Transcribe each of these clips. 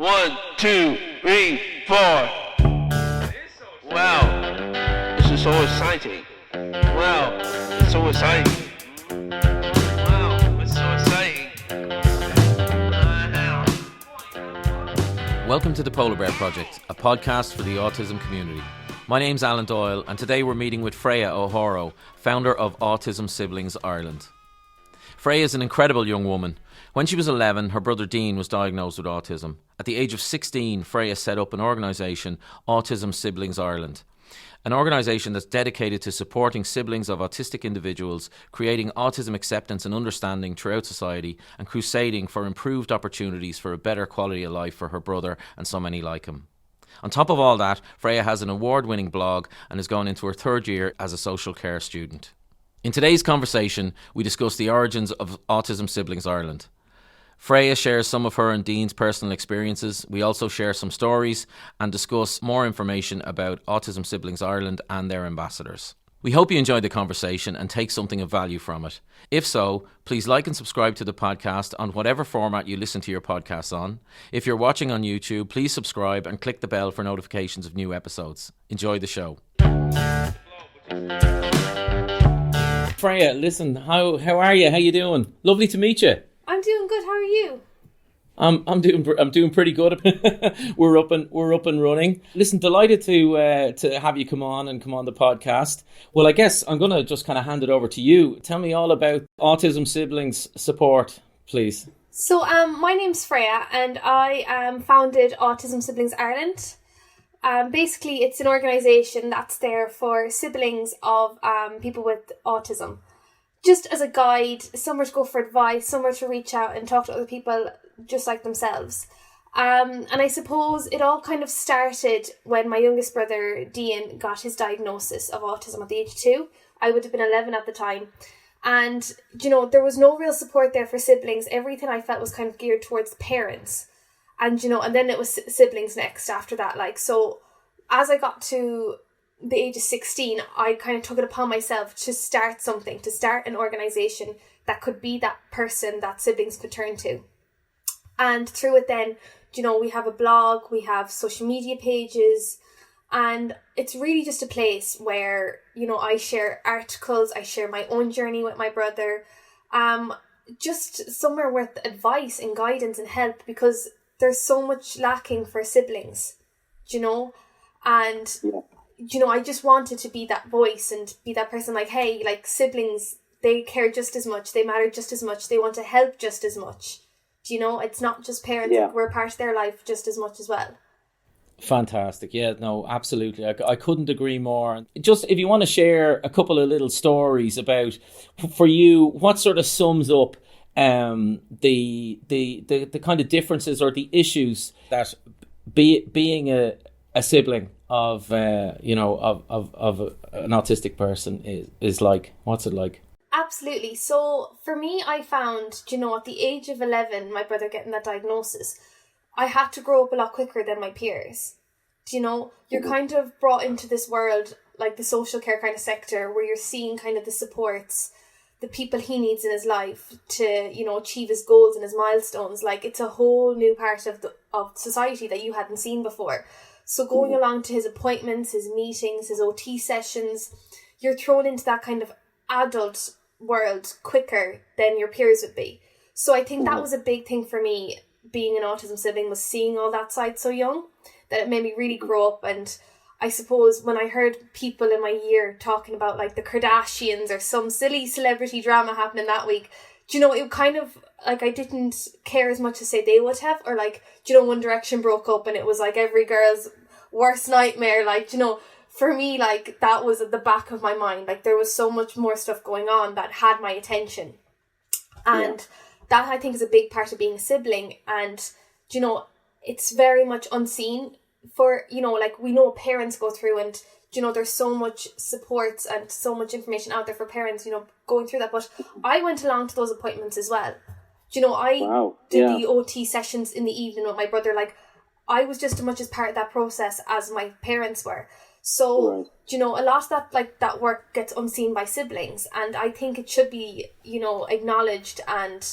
1, 2, 3, 4. Wow, this is so exciting. Wow, it's so exciting. Wow, it's so exciting. Welcome to the Polar Bear Project, a podcast for the autism community. My name's Alan Doyle, and today we're meeting with Freya O'Horo, founder of Autistic Siblings Ireland. Freya is an incredible young woman. When she was 11, her brother Dian was diagnosed with autism. At the age of 16, Freya set up an organisation, Autistic Siblings Ireland. An organisation that's dedicated to supporting siblings of autistic individuals, creating autism acceptance and understanding throughout society, and crusading for improved opportunities for a better quality of life for her brother and so many like him. On top of all that, Freya has an award-winning blog and is going into her third year as a social care student. In today's conversation, we discuss the origins of Autistic Siblings Ireland. Freya shares some of her and Dean's personal experiences. We also share some stories and discuss more information about Autistic Siblings Ireland and their ambassadors. We hope you enjoyed the conversation and take something of value from it. If so, please like and subscribe to the podcast on whatever format you listen to your podcasts on. If you're watching on YouTube, please subscribe and click the bell for notifications of new episodes. Enjoy the show. Freya, listen, how are you? How you doing? Lovely to meet you. I'm doing good. How are you? I'm doing pretty good. we're up and running. Listen, delighted to have you come on the podcast. Well, I guess I'm gonna just kind of hand it over to you. Tell me all about Autistic Siblings support, please. So, my name's Freya, and I founded Autistic Siblings Ireland. Basically, it's an organisation that's there for siblings of people with autism. Just as a guide, somewhere to go for advice, somewhere to reach out and talk to other people just like themselves. And I suppose it all kind of started when my youngest brother, Dian, got his diagnosis of autism at the age of 2. I would have been 11 at the time. And, you know, there was no real support there for siblings. Everything I felt was kind of geared towards parents. And, you know, and then it was siblings next after that. Like, so as I got to the age of 16, I kind of took it upon myself to start something, to start an organisation that could be that person that siblings could turn to. And through it then, you know, we have a blog, we have social media pages, and it's really just a place where, you know, I share articles, I share my own journey with my brother, just somewhere with advice and guidance and help, because there's so much lacking for siblings, you know, and you know, I just wanted to be that voice and be that person like, hey, like siblings, they care just as much, they matter just as much, they want to help just as much. Do you know, it's not just parents, like, we're part of their life just as much as well. Fantastic. Yeah, no, absolutely. I couldn't agree more. Just if you want to share a couple of little stories about, for you, what sort of sums up the kind of differences or the issues that being a sibling of an autistic person is like. What's it like? Absolutely. So for me, I found, you know, at the age of 11, my brother getting that diagnosis, I had to grow up a lot quicker than my peers. Do you know, you're kind of brought into this world, like the social care kind of sector, where you're seeing kind of the supports, the people he needs in his life to, you know, achieve his goals and his milestones. Like, it's a whole new part of society that you hadn't seen before. So going along to his appointments, his meetings, his OT sessions, you're thrown into that kind of adult world quicker than your peers would be. So I think that was a big thing for me, being an autism sibling, was seeing all that side so young, that it made me really grow up. And I suppose when I heard people in my year talking about like the Kardashians or some silly celebrity drama happening that week, do you know, it kind of, like, I didn't care as much as say they would have, or like, do you know, One Direction broke up and it was like every girl's worst nightmare. Like, do you know, for me, like, that was at the back of my mind. Like, there was so much more stuff going on that had my attention. And that, I think, is a big part of being a sibling. And, you know, it's very much unseen for, you know, like, we know parents go through, and, you know, there's so much support and so much information out there for parents, you know, going through that. But I went along to those appointments as well. You know, I did the OT sessions in the evening with my brother. Like, I was just as much as part of that process as my parents were. So, you know, a lot of that, like, that work gets unseen by siblings, and I think it should be, you know, acknowledged and,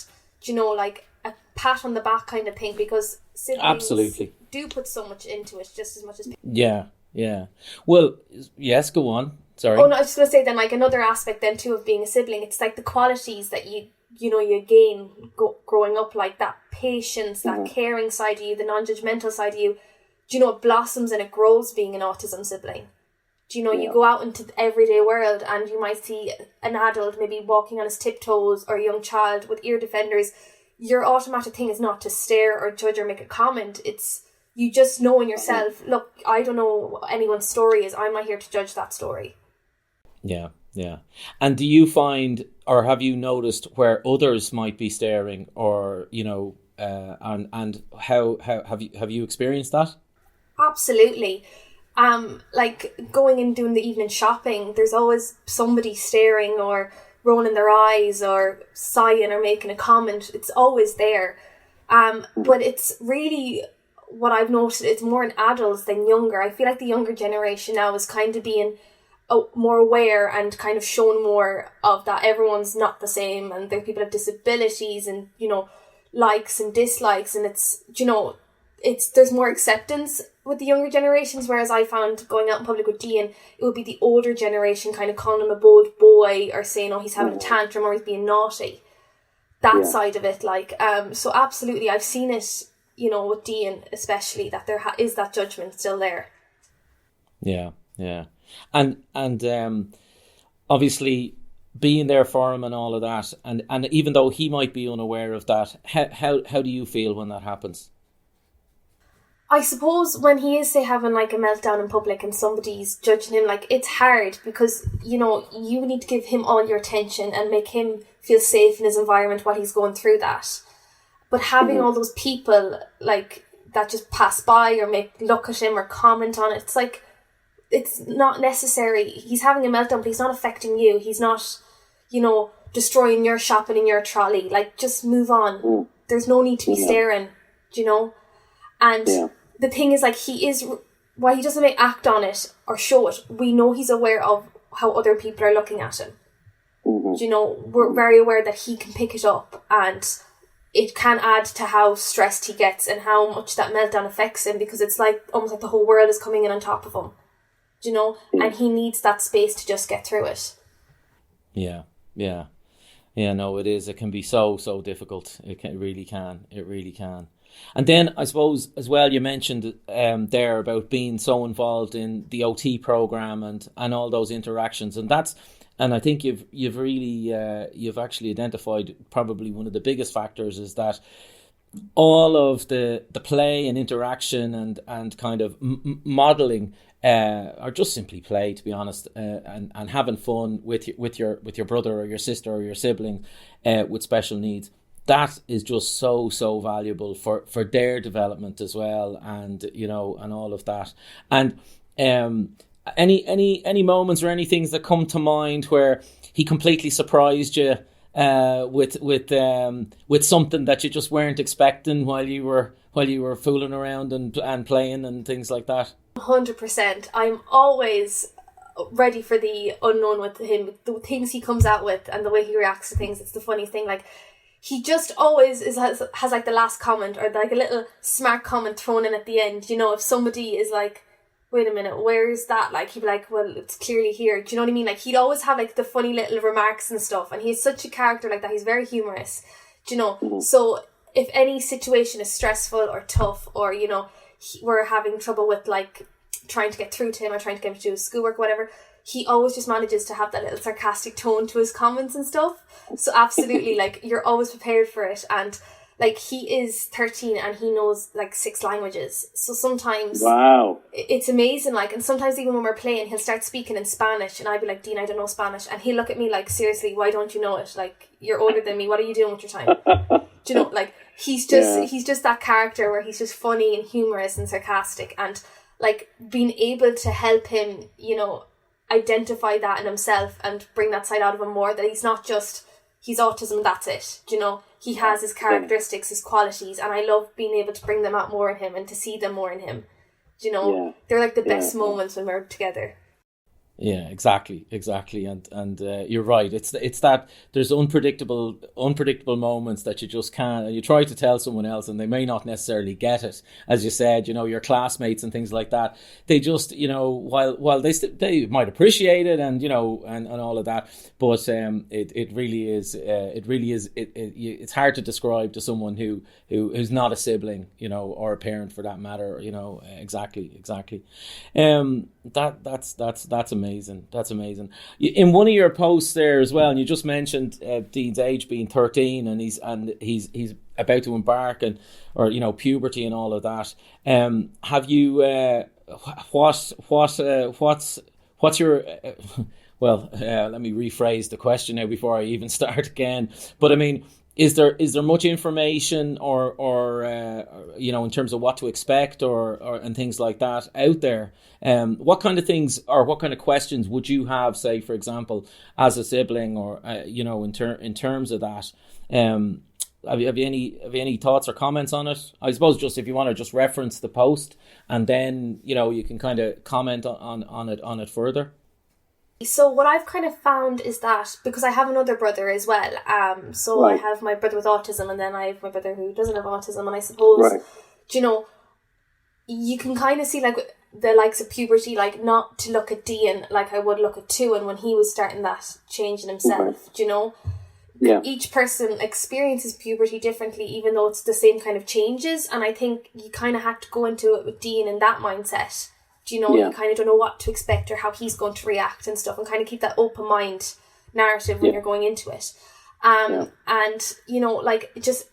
you know, like a pat on the back kind of thing, because siblings Absolutely. do put so much into it, just as much as people. Yeah. Well, yes, go on. Sorry. Oh no, I was just going to say then, like, another aspect then too of being a sibling, it's like the qualities that you gain growing up, like that patience, that caring side of you, the non-judgmental side of you. It blossoms and it grows being an autism sibling. You go out into the everyday world and you might see an adult maybe walking on his tiptoes, or a young child with ear defenders. Your automatic thing is not to stare or judge or make a comment. It's you just know in yourself, look, I don't know what anyone's story is. I'm not here to judge that story. Yeah. And do you find, or have you noticed where others might be staring, or and how have you experienced that? Absolutely. Like going and doing the evening shopping, there's always somebody staring or rolling their eyes or sighing or making a comment. It's always there. But it's really, what I've noticed, it's more in adults than younger. I feel like the younger generation now is kind of being more aware and kind of shown more of that everyone's not the same, and there people have disabilities, and likes and dislikes, and it's there's more acceptance with the younger generations, whereas I found going out in public with Dian, it would be the older generation kind of calling him a bold boy, or saying, oh, he's having a tantrum, or he's being naughty. That side of it, like, so absolutely, I've seen it, with Dian especially, that there is that judgment still there. Yeah. And obviously being there for him and all of that, and even though he might be unaware of that, how do you feel when that happens? I suppose when he is, say, having like a meltdown in public and somebody's judging him, like, it's hard because, you need to give him all your attention and make him feel safe in his environment while he's going through that. But having all those people, like, that just pass by or look at him or comment on it, it's like, it's not necessary. He's having a meltdown, but he's not affecting you. He's not, destroying your shopping in your trolley. Like, just move on. There's no need to be staring, And the thing is, like, while he doesn't act on it or show it, we know he's aware of how other people are looking at him. We're very aware that he can pick it up, and it can add to how stressed he gets and how much that meltdown affects him, because it's like almost like the whole world is coming in on top of him. And he needs that space to just get through it. Yeah, no, it is. It can be so difficult. It really can. And then I suppose as well, you mentioned there about being so involved in the OT program and all those interactions, and I think you've really you've actually identified probably one of the biggest factors is that all of the play and interaction and kind of modeling, or just simply play, to be honest, and having fun with your brother or your sister or your sibling with special needs. That is just so valuable for their development as well, and and all of that. And any moments or any things that come to mind where he completely surprised you with something that you just weren't expecting while you were fooling around and playing and things like that? 100%. I'm always ready for the unknown with him, the things he comes out with and the way he reacts to things. It's the funny thing, like, he just always has like the last comment, or like a little smart comment thrown in at the end. If somebody is like, wait a minute, where is that? Like, he'd be like, well, it's clearly here. Do you know what I mean? Like, he'd always have like the funny little remarks and stuff, and he's such a character like that. He's very humorous, so if any situation is stressful or tough, or we're having trouble with like trying to get through to him or trying to get him to do his schoolwork, whatever, he always just manages to have that little sarcastic tone to his comments and stuff. So absolutely, like, you're always prepared for it. And like, he is 13 and he knows like 6 languages. So sometimes, wow, it's amazing. Like, and sometimes even when we're playing, he'll start speaking in Spanish, and I'd be like, Dean, I don't know Spanish. And he'll look at me like, seriously, why don't you know it? Like, you're older than me. What are you doing with your time? Like, he's just that character where he's just funny and humorous and sarcastic, and like, being able to help him, identify that in himself and bring that side out of him more, that he's not just, he's autism, that's it. He has his characteristics, his qualities, and I love being able to bring them out more in him and to see them more in him. They're like the best moments when we're together. Yeah, exactly, and you're right. It's that there's unpredictable moments that you just can't. And you try to tell someone else, and they may not necessarily get it. As you said, your classmates and things like that. They just, while they might appreciate it, and and all of that, but it really is it's hard to describe to someone who's not a sibling, or a parent for that matter. Exactly. That's amazing. That's amazing. In one of your posts there as well, and you just mentioned Dean's age being 13, and he's about to embark or puberty and all of that. Have you what's your let me rephrase the question now before I even start again. But I mean, is there much information or in terms of what to expect or and things like that out there? What kind of things or what kind of questions would you have, say, for example, as a sibling, or in terms of that? Have you any thoughts or comments on it? I suppose just if you want to just reference the post, and then you can kind of comment on it further. So what I've kind of found is that, because I have another brother as well, I have my brother with autism, and then I have my brother who doesn't have autism, and I suppose, you can kind of see like the likes of puberty, like not to look at Dian like I would look at Tuan when he was starting that change in himself, Yeah. Each person experiences puberty differently, even though it's the same kind of changes, and I think you kind of have to go into it with Dian in that mindset. You kind of don't know what to expect or how he's going to react and stuff, and kind of keep that open mind narrative when you're going into it. And, like just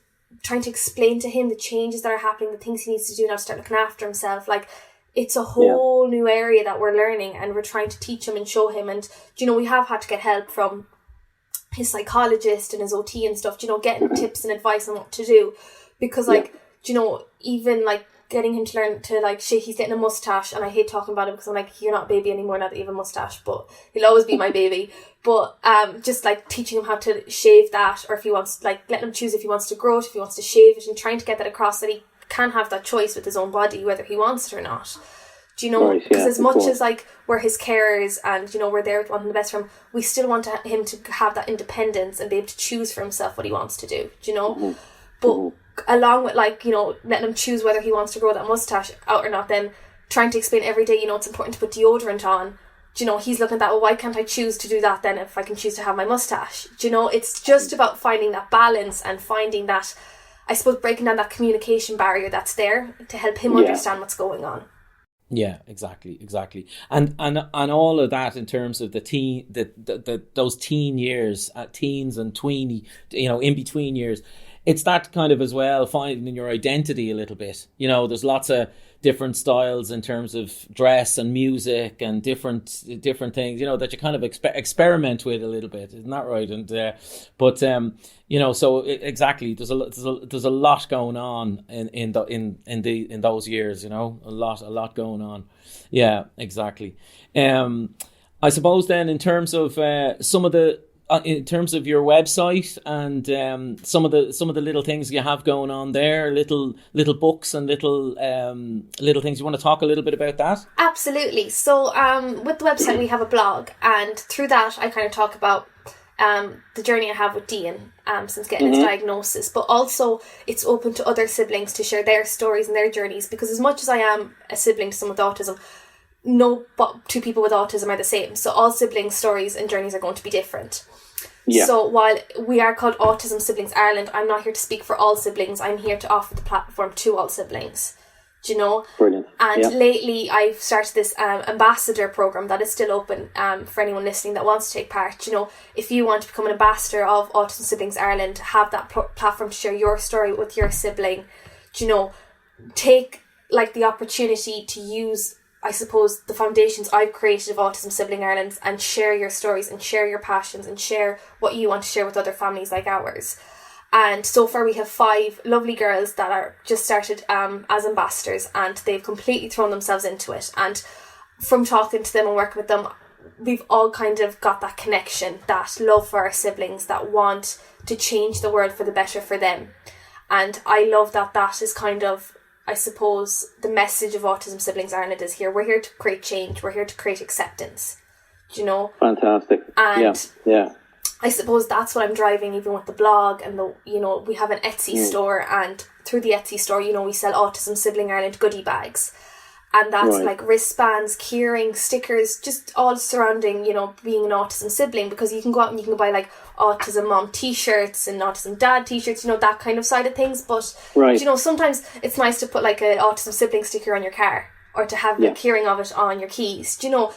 trying to explain to him the changes that are happening, the things he needs to do now to start looking after himself. Like, it's a whole new area that we're learning, and we're trying to teach him and show him. And, we have had to get help from his psychologist and his OT and stuff, getting tips and advice on what to do. Because, even, like, getting him to learn to he's getting a mustache, and I hate talking about it because I'm like, you're not a baby anymore now that you have a mustache, but he'll always be my baby. But just like teaching him how to shave that, or if he wants, like, letting him choose if he wants to grow it, if he wants to shave it, and trying to get that across that he can have that choice with his own body whether he wants it or not. Because as much as like we're his carers and we're there with wanting the best for him, we still want him to have that independence and be able to choose for himself what he wants to do. But along with letting him choose whether he wants to grow that mustache out or not, then trying to explain every day it's important to put deodorant on. He's looking at that, well, why can't I choose to do that then if I can choose to have my mustache? It's just about finding that balance and finding that, I suppose, breaking down that communication barrier that's there to help him understand what's going on. Yeah, exactly, and all of that in terms of those teen years, teens and tweeny, in between years. It's that kind of as well, finding your identity a little bit. There's lots of different styles in terms of dress and music and different things, that you kind of experiment with a little bit. Isn't that right? And exactly. There's a lot going on in those years. A lot going on. Yeah, exactly. I suppose then in terms of in terms of your website and some of the little things you have going on there, little books and little things, you want to talk a little bit about that? Absolutely. So with the website we have a blog, and through that I kind of talk about the journey I have with Dian since getting his diagnosis, but also it's open to other siblings to share their stories and their journeys, because as much as I am a sibling to someone with autism, but two people with autism are the same. So all siblings' stories and journeys are going to be different. Yeah. So while we are called Autism Siblings Ireland, I'm not here to speak for all siblings. I'm here to offer the platform to all siblings. Brilliant. And lately I've started this ambassador program that is still open for anyone listening that wants to take part. If you want to become an ambassador of Autism Siblings Ireland, have that platform to share your story with your sibling, take the opportunity to use, I suppose, the foundations I've created of Autism Sibling Ireland, and share your stories and share your passions and share what you want to share with other families like ours. And so far we have 5 lovely girls that are just started as ambassadors, and they've completely thrown themselves into it. And from talking to them and working with them, we've all kind of got that connection, that love for our siblings, that want to change the world for the better for them. And I love that is kind of, I suppose, the message of Autism Siblings Ireland is here. We're here to create change. We're here to create acceptance. Do you know? Fantastic. And yeah. I suppose that's what I'm driving, even with the blog and the, you know, we have an Etsy store, and through the Etsy store, you know, we sell Autism Siblings Ireland goodie bags. And that's like wristbands, keyring, stickers, just all surrounding, you know, being an autism sibling, because you can go out and you can buy like autism mom t-shirts and autism dad t-shirts, you know, that kind of side of things. But, you know, sometimes it's nice to put like an autism sibling sticker on your car, or to have the keyring of it on your keys. Do you know,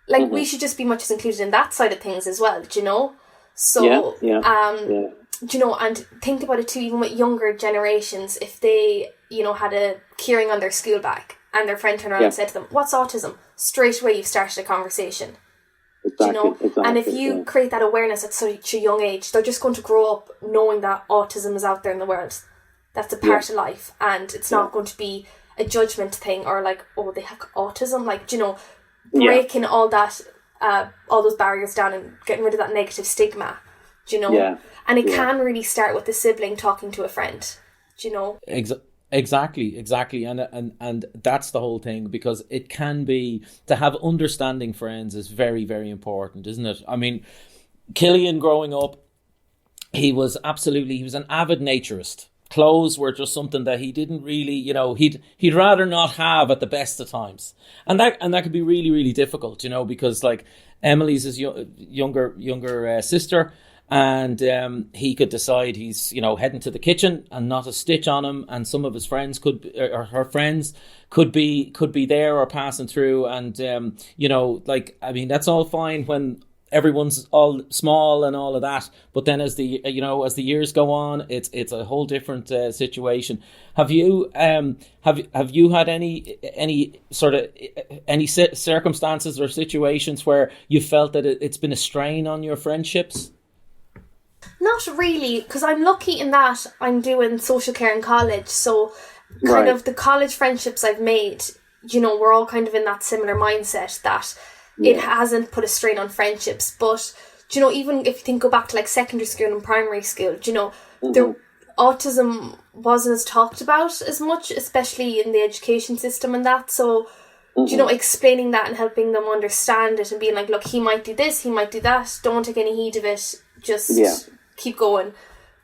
like we should just be much as included in that side of things as well, do you know? So, do you know, and think about it too, even with younger generations, if they, you know, had a keyring on their school bag, and their friend turned around and said to them, "What's autism?" Straight away you've started a conversation. Exactly, you know? And if you create that awareness at such a young age, they're just going to grow up knowing that autism is out there in the world. That's a part of life, and it's not going to be a judgment thing, or like, oh, they have autism. Like, you know, breaking all that, all those barriers down and getting rid of that negative stigma. Do you know? Yeah. And it can really start with the sibling talking to a friend. Do you know? Exactly, and that's the whole thing, because it can be, to have understanding friends is very, very important, isn't it? I mean, Killian growing up, he was an avid naturist. Clothes were just something that he didn't really, you know, he'd rather not have at the best of times, and that could be really, really difficult, you know, because like Emily's his younger sister. And he could decide he's, you know, heading to the kitchen and not a stitch on him, and some of his friends or her friends could be there or passing through, and you know, like, I mean, that's all fine when everyone's all small and all of that, but then as the years go on, it's a whole different situation. Have you had any circumstances or situations where you felt that it's been a strain on your friendships? Not really, because I'm lucky in that I'm doing social care in college, so kind of the college friendships I've made, you know, we're all kind of in that similar mindset that it hasn't put a strain on friendships. But, you know, even if you go back to like secondary school and primary school, you know, autism wasn't as talked about as much, especially in the education system and that. So, you know, explaining that and helping them understand it and being like, look, he might do this, he might do that, don't take any heed of it, just keep going,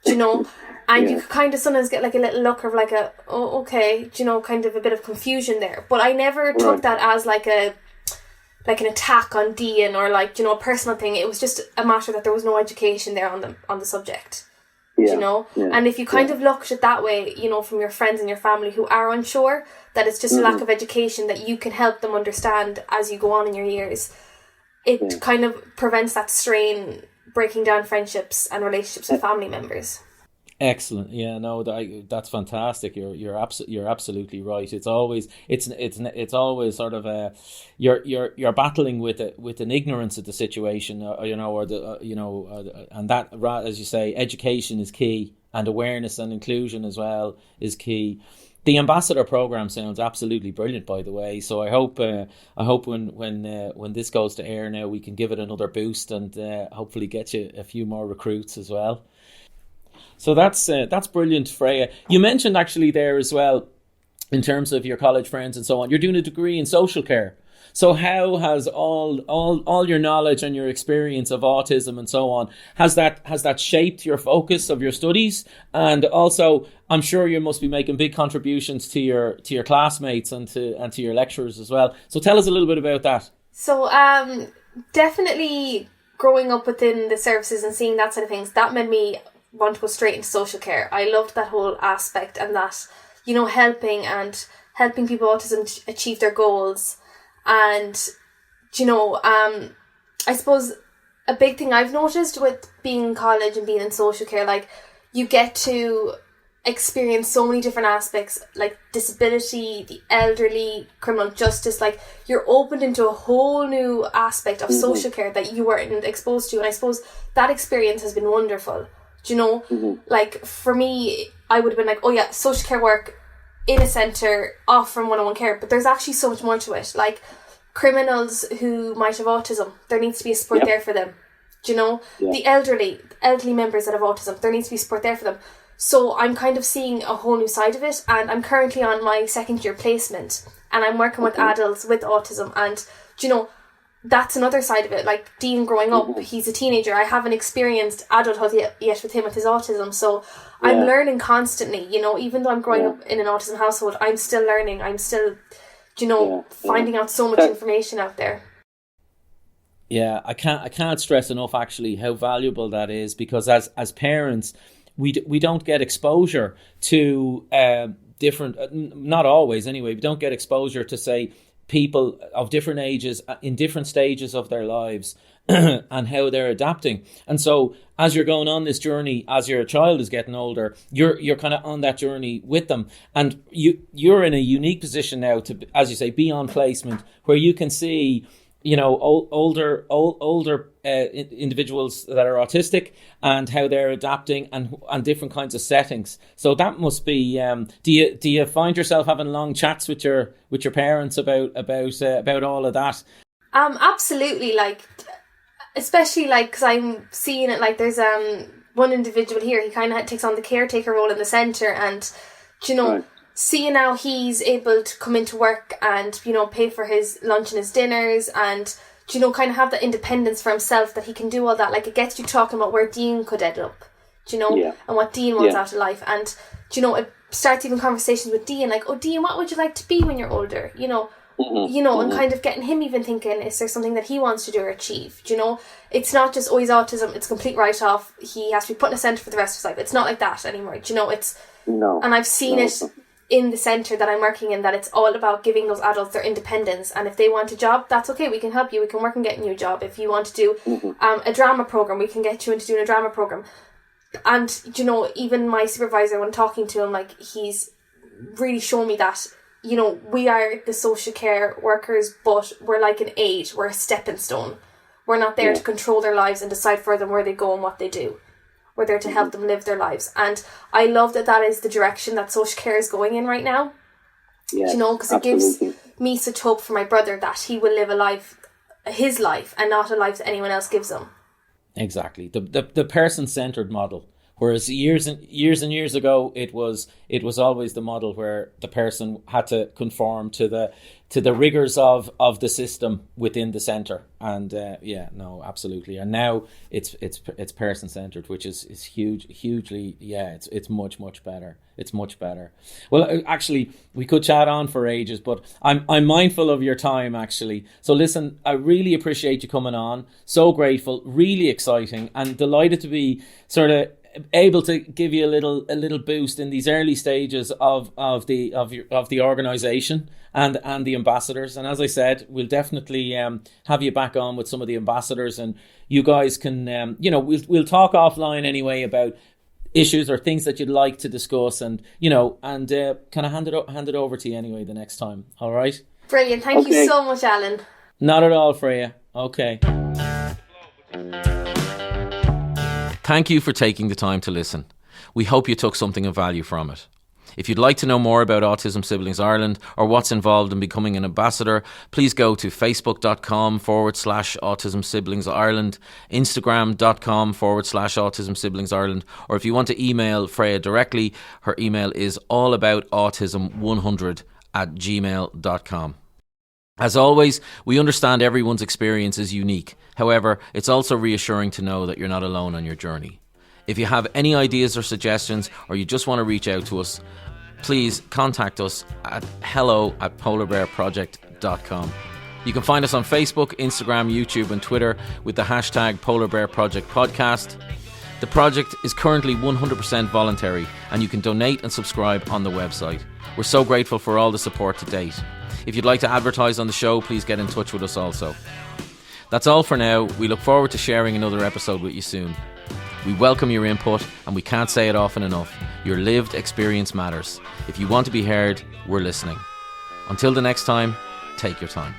you know. And you could kind of sometimes get like a little look of like okay, you know, kind of a bit of confusion there. But I never took that as like an attack on Dian, or like, you know, a personal thing. It was just a matter that there was no education there on the subject. You know, and if you kind of looked at it that way, you know, from your friends and your family who are unsure, that it's just a lack of education, that you can help them understand as you go on in your years, it kind of prevents that strain, breaking down friendships and relationships with family members. Excellent. Yeah, no, that's fantastic. You're absolutely right. It's always sort of you're battling with an ignorance of the situation, you know, and that, as you say, education is key, and awareness and inclusion as well is key. The ambassador program sounds absolutely brilliant, by the way. So I hope when this goes to air now, we can give it another boost and hopefully get you a few more recruits as well. So that's brilliant, Freya. You mentioned actually there as well, in terms of your college friends and so on, you're doing a degree in social care. So how has all your knowledge and your experience of autism and so on, has that shaped your focus of your studies? And also, I'm sure you must be making big contributions to your classmates and to your lecturers as well. So tell us a little bit about that. So definitely growing up within the services and seeing that side of things, that made me want to go straight into social care. I loved that whole aspect, and that, you know, helping people with autism achieve their goals. And, you know, I suppose a big thing I've noticed with being in college and being in social care, like, you get to experience so many different aspects, like disability, the elderly, criminal justice. Like, you're opened into a whole new aspect of social care that you weren't exposed to. And I suppose that experience has been wonderful. Do you know, like, for me, I would have been like, oh yeah, social care work in a centre, off from one-on-one care, but there's actually so much more to it. Like, criminals who might have autism, there needs to be a support there for them. Do you know, the elderly members that have autism, there needs to be support there for them. So I'm kind of seeing a whole new side of it, and I'm currently on my second year placement, and I'm working with adults with autism. And, do you know, that's another side of it. Like Dian growing up, he's a teenager. I haven't experienced adulthood yet with him with his autism, so I'm learning constantly. You know, even though I'm growing up in an autism household, I'm still learning. I'm still, finding out so much information out there. Yeah, I can't stress enough actually how valuable that is, because as parents, we don't get exposure to different, not always anyway, we don't get exposure to, say, people of different ages in different stages of their lives and how they're adapting. And so as you're going on this journey, as your child is getting older, you're kind of on that journey with them, and you're in a unique position now to, as you say, be on placement, where you can see older individuals that are autistic and how they're adapting and different kinds of settings. So that must be. Do you find yourself having long chats with your parents about all of that? Absolutely. Like, especially because I'm seeing it. Like, there's one individual here. He kind of takes on the caretaker role in the centre, and right. Seeing how he's able to come into work and, pay for his lunch and his dinners and, kind of have that independence for himself, that he can do all that. Like, it gets you talking about where Dian could end up, and what Dian wants out of life. And, it starts even conversations with Dian, like, oh, Dian, what would you like to be when you're older? And kind of getting him even thinking, is there something that he wants to do or achieve? It's not just, he's autism, it's complete write-off, he has to be put in a centre for the rest of his life. It's not like that anymore, it's... No. And I've seen it in the centre that I'm working in, that it's all about giving those adults their independence, and if they want a job, that's okay, we can help you, we can work on getting you a job. If you want to do a drama programme, we can get you into doing a drama programme. And even my supervisor, when talking to him, like, he's really shown me that we are the social care workers, but we're like an aid, we're a stepping stone. We're not there to control their lives and decide for them where they go and what they do. We're there to help them live their lives. And I love that is the direction that social care is going in right now. Yes, because it gives me such hope for my brother that he will live his life, and not a life that anyone else gives him. Exactly. The person-centered model. Whereas years and years ago, it was always the model where the person had to conform to the rigors of the system within the centre. And absolutely. And now it's person centred, which is hugely. It's much better. It's much better. Well, actually, we could chat on for ages, but I'm mindful of your time, actually. So listen, I really appreciate you coming on. So grateful, really exciting, and delighted to be sort of able to give you a little boost in these early stages of the organisation and the ambassadors. And as I said, we'll definitely have you back on with some of the ambassadors, and you guys can we'll talk offline anyway about issues or things that you'd like to discuss, and kind of hand it over to you anyway the next time. All right, brilliant. Thank you so much, Alan. Not at all, Freya. Okay. Thank you for taking the time to listen. We hope you took something of value from it. If you'd like to know more about Autism Siblings Ireland or what's involved in becoming an ambassador, please go to facebook.com/Autism Siblings Ireland, instagram.com/Autism Siblings Ireland, or if you want to email Freya directly, her email is allaboutautism100@gmail.com. As always, we understand everyone's experience is unique. However, it's also reassuring to know that you're not alone on your journey. If you have any ideas or suggestions, or you just want to reach out to us, please contact us at hello@polarbearproject.com. You can find us on Facebook, Instagram, YouTube and Twitter with the hashtag Polar Bear Project Podcast. The project is currently 100% voluntary, and you can donate and subscribe on the website. We're so grateful for all the support to date. If you'd like to advertise on the show, please get in touch with us also. That's all for now. We look forward to sharing another episode with you soon. We welcome your input, and we can't say it often enough. Your lived experience matters. If you want to be heard, we're listening. Until the next time, take your time.